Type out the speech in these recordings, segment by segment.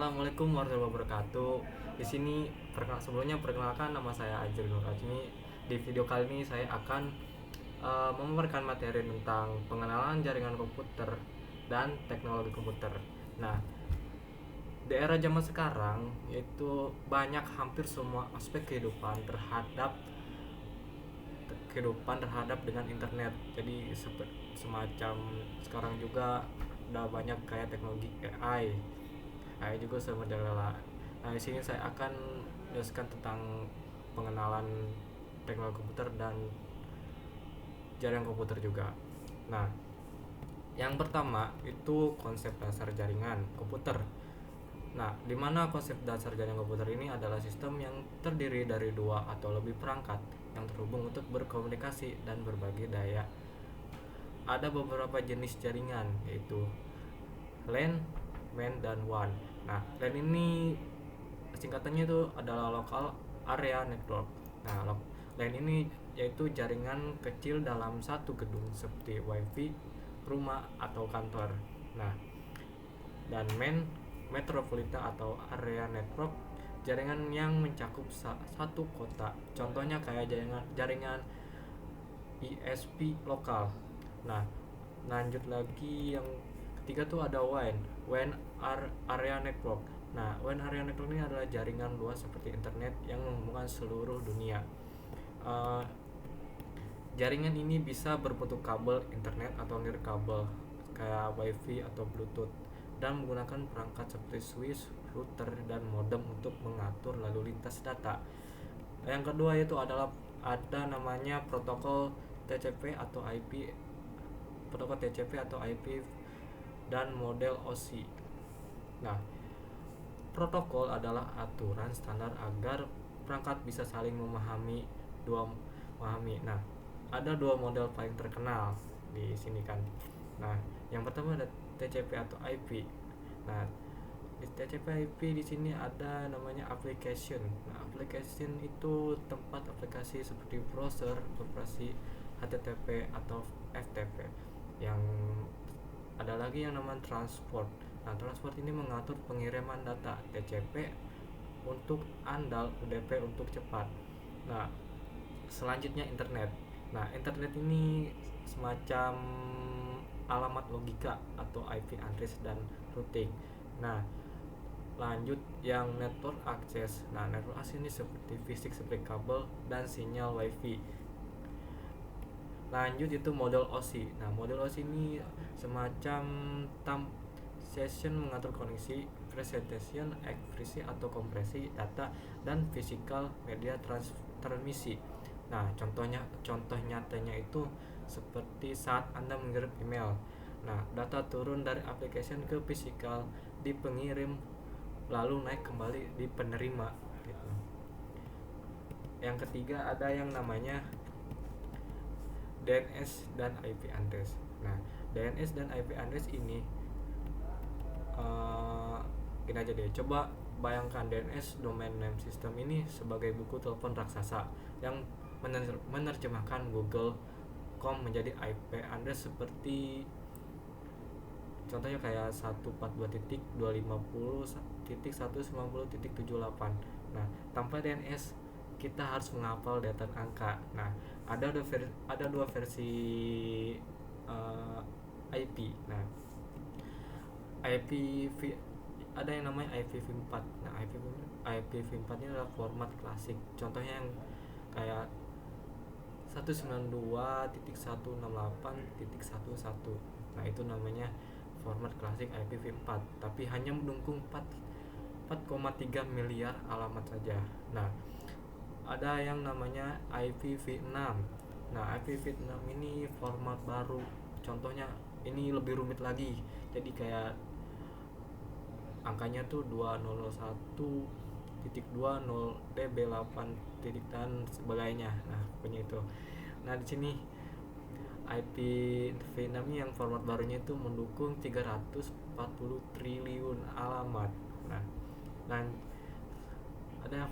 Assalamualaikum warahmatullahi wabarakatuh. Di sini sebelumnya perkenalkan nama saya Ajir Nur Ajmi. Di video kali ini saya akan memaparkan materi tentang pengenalan jaringan komputer dan teknologi komputer. Nah, di era zaman sekarang yaitu banyak hampir semua aspek kehidupan terhadap dengan internet. Jadi semacam sekarang juga udah banyak kayak teknologi AI. AI juga merajalela. Nah, di sini saya akan menjelaskan tentang pengenalan teknologi komputer dan jaringan komputer juga. Nah, yang pertama itu konsep dasar jaringan komputer. Nah, di mana konsep dasar jaringan komputer ini adalah sistem yang terdiri dari dua atau lebih perangkat yang terhubung untuk berkomunikasi dan berbagi daya. Ada beberapa jenis jaringan yaitu LAN, MAN, dan WAN. Nah, LAN ini singkatannya itu adalah Local Area Network. Nah, LAN ini yaitu jaringan kecil dalam satu gedung seperti WiFi rumah atau kantor. Nah, dan MAN Metropolitan atau Area Network, jaringan yang mencakup satu kota. Contohnya kayak jaringan ISP lokal. Nah, lanjut lagi yang ketiga tuh ada WAN Area Network. Nah, WAN Area Network ini adalah jaringan luas seperti internet yang menghubungkan seluruh dunia. Uh, Jaringan ini bisa berbentuk kabel internet atau nirkabel kayak WiFi atau Bluetooth dan menggunakan perangkat seperti switch, router, dan modem untuk mengatur lalu lintas data. Yang kedua itu adalah ada namanya protokol TCP atau IP, dan model OSI. Nah, protokol adalah aturan standar agar perangkat bisa saling memahami. Nah, ada dua model paling terkenal di sini kan. Nah, yang pertama ada TCP atau IP. Nah, di TCP IP di sini ada namanya application. Nah, application itu tempat aplikasi seperti browser, operasi HTTP atau FTP. Yang ada lagi yang namanya transport. Nah, transport ini mengatur pengiriman data TCP untuk andal, UDP untuk cepat. Nah, selanjutnya internet. Nah, internet ini semacam alamat logika atau IP address dan routing. Nah, lanjut yang network access. Nah, network access ini seperti fisik seperti kabel dan sinyal wifi. Lanjut itu model OSI. Nah, model OSI ini semacam session mengatur koneksi, presentation, accuracy atau kompresi data, dan physical media transmisi. Nah, contoh nyatanya itu seperti saat Anda mengirim email. Nah, data turun dari application ke physical di pengirim lalu naik kembali di penerima gitu. Yang ketiga ada yang namanya DNS dan IP address. Nah, DNS dan IP address ini gini aja deh, coba bayangkan DNS domain name system ini sebagai buku telepon raksasa yang menerjemahkan Google.com menjadi IP address seperti contohnya kayak 142.250.190.78. Nah, tanpa DNS kita harus menghafal data angka. Nah, ada dua versi IP. Nah, IP ada yang namanya IPv4. Nah, IPv4 ini adalah format klasik. Contohnya yang kayak 192.168.11. Nah, itu namanya format klasik IPv4, tapi hanya mendukung 4,3 miliar alamat saja. Nah, ada yang namanya IPv6. Nah, IPv6 ini format baru. Contohnya ini lebih rumit lagi. Jadi kayak angkanya tuh 201.20 dan sebagainya. Nah, pokoknya itu. Nah, di sini IPv6 yang format barunya itu mendukung 340 triliun alamat. Nah, dan ada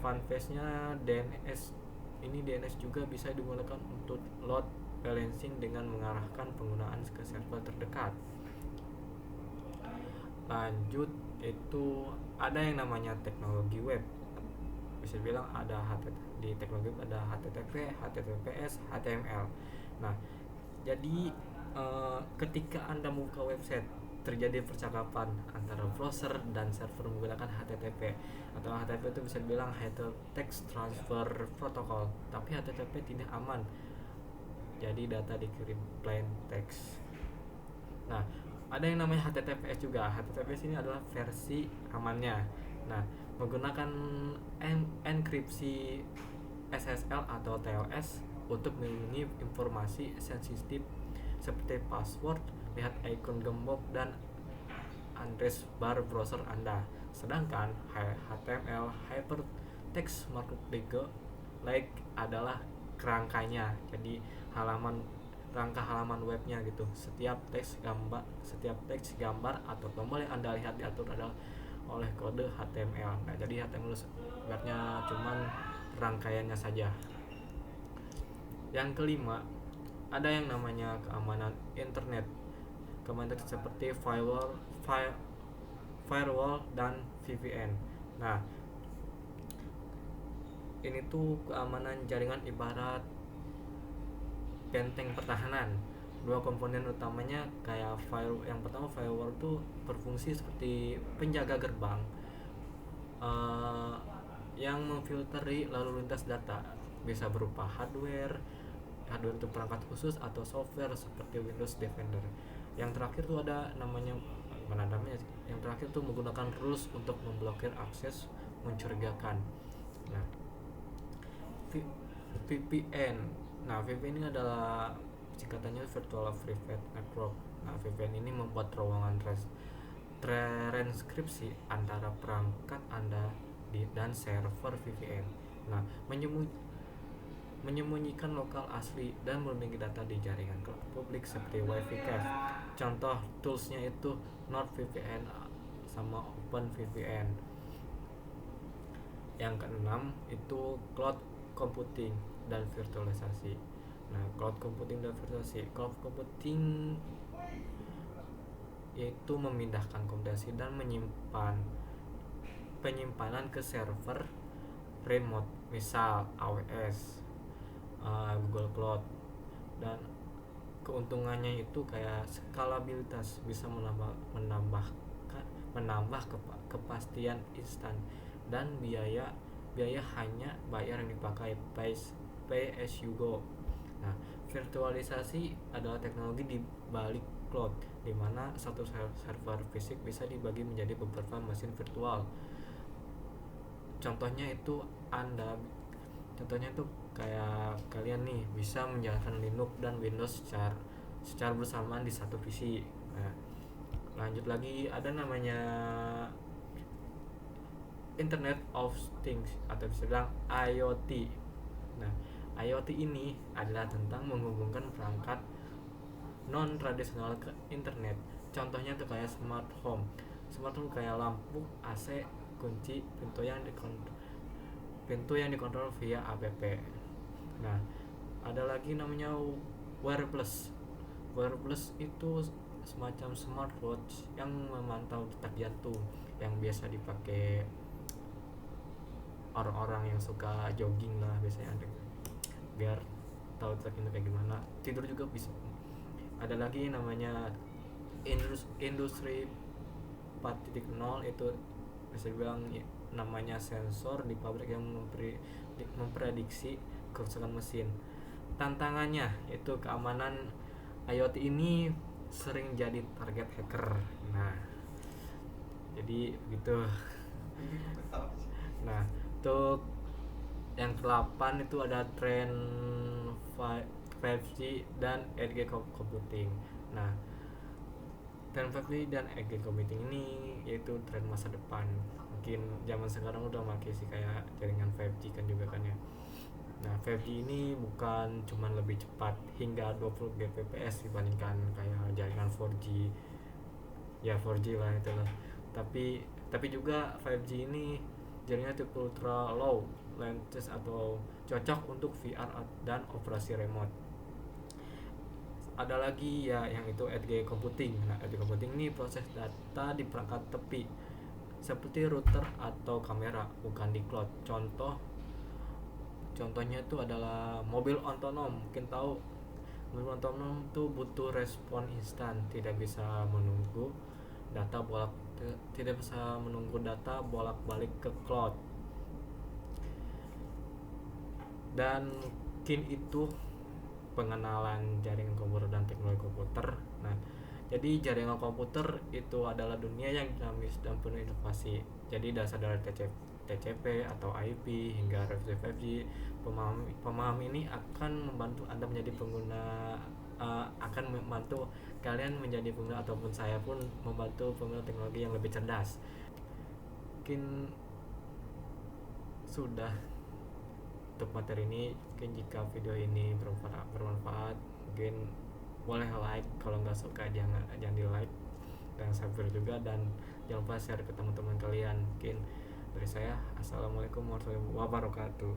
fun face-nya DNS. Ini DNS juga bisa digunakan untuk load balancing dengan mengarahkan penggunaan ke server terdekat. Lanjut itu ada yang namanya teknologi web, bisa bilang ada di teknologi web ada HTTP, HTTPS, HTML. Nah, jadi ketika Anda membuka website, terjadi percakapan antara browser dan server menggunakan HTTP, atau HTTP itu bisa dibilang Hypertext Transfer Protocol, tapi HTTP tidak aman, jadi data dikirim plain text. Nah, ada yang namanya HTTPS juga. HTTPS ini adalah versi amannya. Nah, menggunakan enkripsi SSL atau TLS untuk melindungi informasi sensitif seperti password, lihat ikon gembok, dan address bar browser Anda. Sedangkan HTML Hypertext Markup Language adalah kerangkanya. Jadi rangka halaman webnya gitu. Setiap teks gambar atau tombol yang Anda lihat diatur adalah oleh kode HTML. Nah, jadi HTML sebenarnya cuman rangkaiannya saja. Yang kelima, ada yang namanya keamanan internet. Keamanan internet seperti firewall dan VPN. Nah, ini tuh keamanan jaringan ibarat benteng pertahanan. Dua komponen utamanya kayak yang pertama, firewall tuh berfungsi seperti penjaga gerbang yang memfilteri lalu lintas data, bisa berupa hardware itu perangkat khusus atau software seperti Windows Defender. Yang terakhir tuh ada namanya yang terakhir tuh menggunakan rules untuk memblokir akses mencurigakan. Nah, VPN. Nah, VPN ini adalah singkatannya Virtual Private Network. Nah, VPN ini membuat terowongan transkripsi antara perangkat Anda dan server VPN. Nah, menyembunyikan lokal asli dan melindungi data di jaringan publik seperti Wi-Fi cache. Contoh toolsnya itu NordVPN sama OpenVPN. Yang keenam itu cloud computing dan virtualisasi. Nah, cloud computing dan virtualisasi. Cloud computing yaitu memindahkan komputasi dan penyimpanan ke server remote, misal AWS, Google Cloud. Dan keuntungannya itu kayak skalabilitas, bisa menambah kepastian instan, dan biaya hanya bayar yang dipakai, pay as you go. Nah, virtualisasi adalah teknologi di balik cloud, di mana satu server fisik bisa dibagi menjadi beberapa mesin virtual. Contohnya itu kayak kalian nih bisa menjalankan Linux dan Windows secara bersamaan di satu PC. Nah, lanjut lagi, ada namanya Internet of Things atau bisa bilang IoT. Nah, IoT ini adalah tentang menghubungkan perangkat non tradisional ke internet. Contohnya tuh kayak smart home kayak lampu, AC, kunci, pintu yang dikontrol via app. Nah, ada lagi namanya wearables. Wearables itu semacam smartwatch yang memantau detak jantung, yang biasa dipakai orang-orang yang suka jogging lah biasanya, biar tahu detak jantung kayak gimana. Tidur juga bisa. Ada lagi namanya industri 4.0, itu bisa dibilang namanya sensor di pabrik yang memprediksi kerusakan mesin. Tantangannya itu keamanan IoT ini sering jadi target hacker. Nah, jadi begitu. Nah, untuk yang ke-8 itu ada tren 5G dan edge computing. Nah, tren 5G dan edge computing ini yaitu tren masa depan. Mungkin zaman sekarang udah pakai sih kayak jaringan 5G kan juga kan ya. Nah, 5G ini bukan cuman lebih cepat hingga 20 Gbps dibandingkan kayak jaringan 4G. Ya 4G lah itu lah. Tapi juga 5G ini jaringannya tipe ultra low latency atau cocok untuk VR dan operasi remote. Ada lagi ya yang itu edge computing. Nah, edge computing ini proses data di perangkat tepi seperti router atau kamera, bukan di cloud. Contohnya itu adalah mobil otonom. Mungkin tahu mobil otonom itu butuh respon instan, data bolak tidak bisa menunggu data bolak-balik ke cloud. Dan mungkin itu pengenalan jaringan komputer dan teknologi komputer. Nah, jadi jaringan komputer itu adalah dunia yang dinamis dan penuh inovasi. Jadi dasar dari TCP atau IP hingga revisi 5G, pemaham ini akan membantu Anda menjadi pengguna, akan membantu kalian menjadi pengguna, ataupun saya pun membantu pengguna teknologi yang lebih cerdas. Mungkin sudah untuk materi ini. Mungkin jika video ini bermanfaat, mungkin boleh like. Kalau nggak suka jangan di like, dan subscribe juga, dan jangan lupa share ke teman-teman kalian. Mungkin dari saya, assalamualaikum warahmatullahi wabarakatuh.